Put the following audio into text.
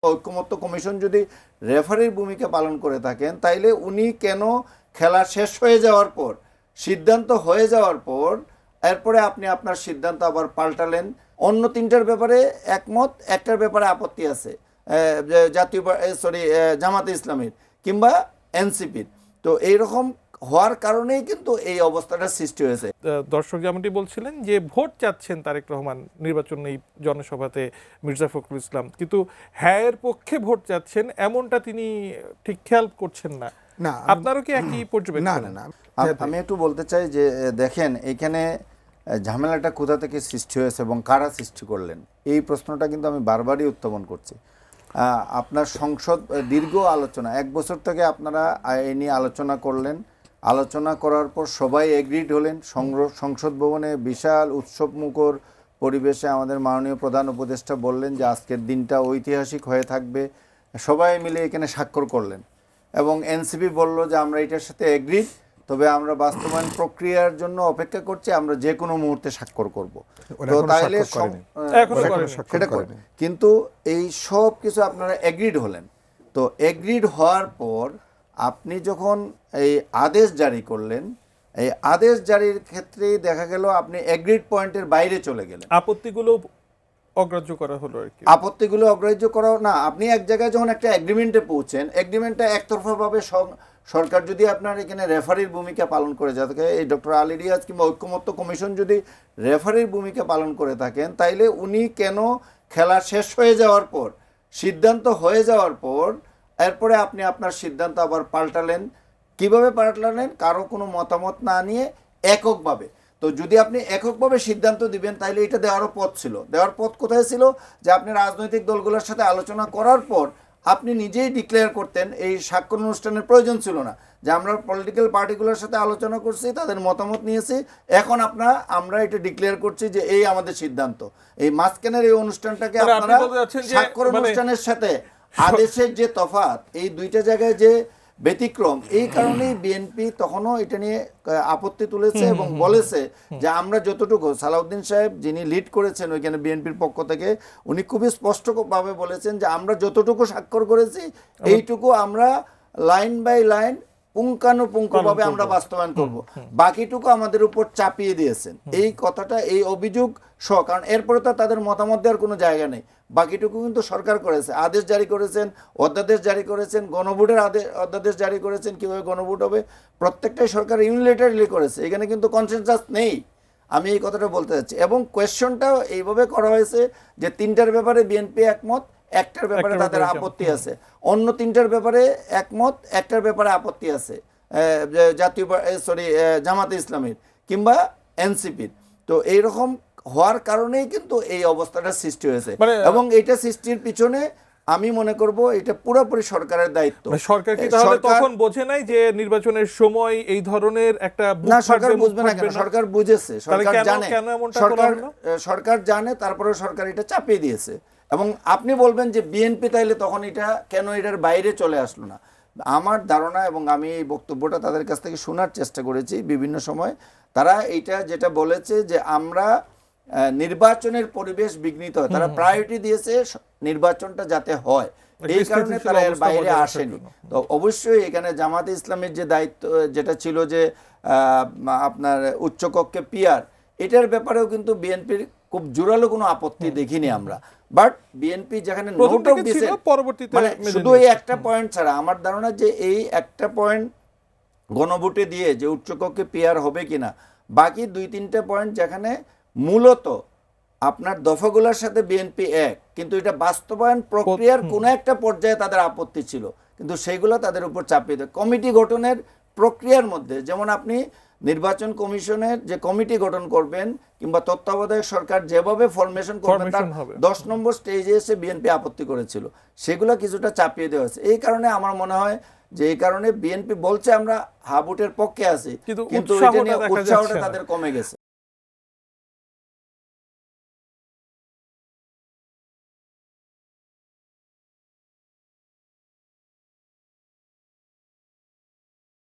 ঐকমত্য কমিশন যদি রেফারির ভূমিকা পালন করে থাকেন, তাইলে উনি কেন খেলা শেষ হয়ে যাওয়ার পর, সিদ্ধান্ত হয়ে যাওয়ার পর এরপরে আপনি আপনার সিদ্ধান্ত আবার পাল্টালেন? অন্য তিনটার ব্যাপারে একমত, একটার ব্যাপারে আপত্তি আছে, জামাতে ইসলামীর কিংবা এনসিপির। তো এইরকম হওয়ার কারণেই কিন্তু এই অবস্থাটা সৃষ্টি হয়েছে। দর্শক যেমনটি বলছিলেন যে ভোট চাচ্ছেন তারেক রহমান নির্বাচন এই জনসভাতে, মির্জা ফখরুল ইসলাম, কিন্তু হ্যাঁ পক্ষে ভোট চাচ্ছেন এমনটা তিনি ঠিক খেয়াল করছেন না। না, আপনারও কি একই পর্যবেক্ষণ? না না না আমি একটু বলতে চাই যে দেখেন এখানে ঝামেলাটা কোথা থেকে সৃষ্টি হয়েছে এবং কারা সৃষ্টি করলেন, এই প্রশ্নটা কিন্তু আমি বারবারই উত্থাপন করছি। আপনার সংসদ দীর্ঘ আলোচনা, 1 বছর থেকে আপনারা এই নিয়ে আলোচনা করলেন, আলোচনা করার পর সবাই এগ্রিড হলেন। সংসদ ভবনে বিশাল উৎসবমুখর পরিবেশে আমাদের মাননীয় প্রধান উপদেষ্টা বললেন যে আজকের দিনটা ঐতিহাসিক হয়ে থাকবে, সবাই মিলে এখানে স্বাক্ষর করলেন এবং এনসিপি বলল যে আমরা এটার সাথে এগ্রিড, তবে আমরা বাস্তবায়ন প্রক্রিয়ার জন্য অপেক্ষা করছি, আমরা যে কোনো মুহূর্তে স্বাক্ষর করব। তো তাইলে সেটা করে, কিন্তু এই সব কিছু আপনারা এগ্রিড হলেন। তো এগ্রিড হওয়ার পর আপনি যখন এই আদেশ জারি করলেন, এই আদেশ জারির ক্ষেত্রে দেখা গেল আপনি এগ্রিড পয়েন্টের বাইরে চলে গেলেন। আপত্তিগুলো অগ্রাহ্য করা হলো আর কি। আপত্তিগুলো অগ্রাহ্য করা না, আপনি এক জায়গায় যখন একটা এগ্রিমেন্টে পৌঁছেন, এগ্রিমেন্টটা একতরফাভাবে সরকার যদি আপনার এখানে রেফারির ভূমিকা পালন করে থাকে, এই ডক্টর আলী রিয়াজ কিংবা ঐকমত্য কমিশন যদি রেফারির ভূমিকা পালন করে থাকেন, তাইলে উনি কেন খেলা শেষ হয়ে যাওয়ার পর, সিদ্ধান্ত হয়ে যাওয়ার পর এরপরে আপনি আপনার সিদ্ধান্ত আবার পাল্টালেন? কিভাবে পাল্টালেন? কারো কোনো মতামত না নিয়ে এককভাবে। তো যদি আপনি এককভাবে সিদ্ধান্ত দিবেন, তাহলে এটা দেওয়ারও পথ ছিল। দেওয়ার পথ কোথায় ছিল? যে আপনি রাজনৈতিক দলগুলোর সাথে আলোচনা করার পর আপনি নিজেই ডিক্লেয়ার করতেন, এই স্বাক্ষর অনুষ্ঠানের প্রয়োজন ছিল না, যে আমরা পলিটিক্যাল পার্টিগুলোর সাথে আলোচনা করছি, তাদের মতামত নিয়েছি, এখন আমরা এটা ডিক্লেয়ার করছি যে এই আমাদের সিদ্ধান্ত। এই মাঝখানের এই অনুষ্ঠানটাকে আপনারা স্বাক্ষর অনুষ্ঠানের সাথে আদেশের যে তফাৎ, এই দুইটা জায়গায় যে ব্যতিক্রম, এই কারণেই বিএনপি তখনও এটা নিয়ে আপত্তি তুলেছে এবং বলেছে যে আমরা যতটুকু, সালাউদ্দিন সাহেব যিনি লিড করেছেন ওইখানে বিএনপির পক্ষ থেকে, উনি খুবই স্পষ্টভাবে বলেছেন যে আমরা যতটুকু স্বাক্ষর করেছি এইটুকু আমরা লাইন বাই লাইন পুঙ্খানুপুঙ্খভাবে আমরা বাস্তবায়ন করব, বাকিটুকু আমাদের উপর চাপিয়ে দিয়েছেন। এই কথাটা, এই অভিযোগ সহ, কারণ এরপরে তো তাদের মতামত দেওয়ার কোনো জায়গা নেই, বাকিটুকু কিন্তু সরকার করেছে। আদেশ জারি করেছেন, অধ্যাদেশ জারি করেছেন, গণভোটের অধ্যাদেশ জারি করেছেন, কীভাবে গণভোট হবে প্রত্যেকটাই সরকার ইউনিলেটারিলি করেছে, এখানে কিন্তু কনসেনসাস নেই। আমি এই কথাটা বলতে চাচ্ছি। এবং কোয়েশ্চনটাও এইভাবে করা হয়েছে যে 3টার ব্যাপারে বিএনপি একমত, একটার ব্যাপারে তাদের আপত্তি আছে, অন্য 3টার ব্যাপারে একমত, একটার ব্যাপারে আপত্তি আছে, জামাতে ইসলামীর কিংবা এনসিপির। তো এইরকম হওয়ার কারণেই কিন্তু এই অবস্থাটা সৃষ্টি হয়েছে এবং এইটা সৃষ্টির পিছনে আমি মনে করব এটা পুরোপুরি সরকারের দায়িত্ব। সরকার কি তাহলে তখন বোঝে নাই যে নির্বাচনের সময় এই ধরনের একটা? না, সরকার বুঝবে না কেন? সরকার বুঝেছে, সরকার জানে, সরকার জানে, তারপরে সরকার এটা চাপিয়ে দিয়েছে। এবং আপনি বলবেন যে বিএনপি তাইলে তখন এটা কেন এটার বাইরে চলে আসলো না? আমার ধারণা, এবং আমি এই বক্তব্যটা তাদের কাছ থেকে শোনার চেষ্টা করেছি বিভিন্ন সময়, তারা এইটা যেটা বলেছে যে আমরা নির্বাচনের পরিবেশ বিঘ্নিত হয়, তারা প্রায়োরিটি দিয়েছে নির্বাচনটা যাতে হয়, এই কারণে তারা এর বাইরে আসেনি। তো অবশ্যই এখানে জামাতে ইসলামের যে দায়িত্ব যেটা ছিল যে আপনার উচ্চকক্ষে পিআর, এটার ব্যাপারেও কিন্তু বিএনপির খুব জোরালো কোনো আপত্তি দেখিনি আমরা। বাট বিএনপি যেখানে নোট অফ দিয়েছে, মানে শুধু এই একটা পয়েন্ট ছাড়া, আমার ধারণা যে এই একটা পয়েন্ট গণভোটে দিয়ে যে উচ্চকক্ষে পিআর হবে কিনা, বাকি 2-3টা পয়েন্ট যেখানে মূলত আপনার দফাগুলোর সাথে বিএনপি এক, কিন্তু এটা বাস্তবায়ন প্রক্রিয়ার কোনো একটা পর্যায়ে তাদের আপত্তি ছিল, কিন্তু সেইগুলো তাদের উপর চাপিয়ে দেয়। কমিটি গঠনের প্রক্রিয়ার মধ্যে, যেমন আপনি নির্বাচন কমিশনের যে কমিটি গঠন করবেন কিংবা তত্ত্বাবধায়ক সরকার যেভাবে ফরমেশন করবেন, তার 10 নম্বর স্টেজে এসে বিএনপি আপত্তি করেছিল, সেগুলো কিছুটা চাপিয়ে দেওয়া হয়েছে। এই কারণে আমার মনে হয় যে এই কারণে বিএনপি বলছে আমরা হাবুটের পক্ষে আছি, কিন্তু এটা নিয়ে উৎসাহটা তাদের কমে গেছে।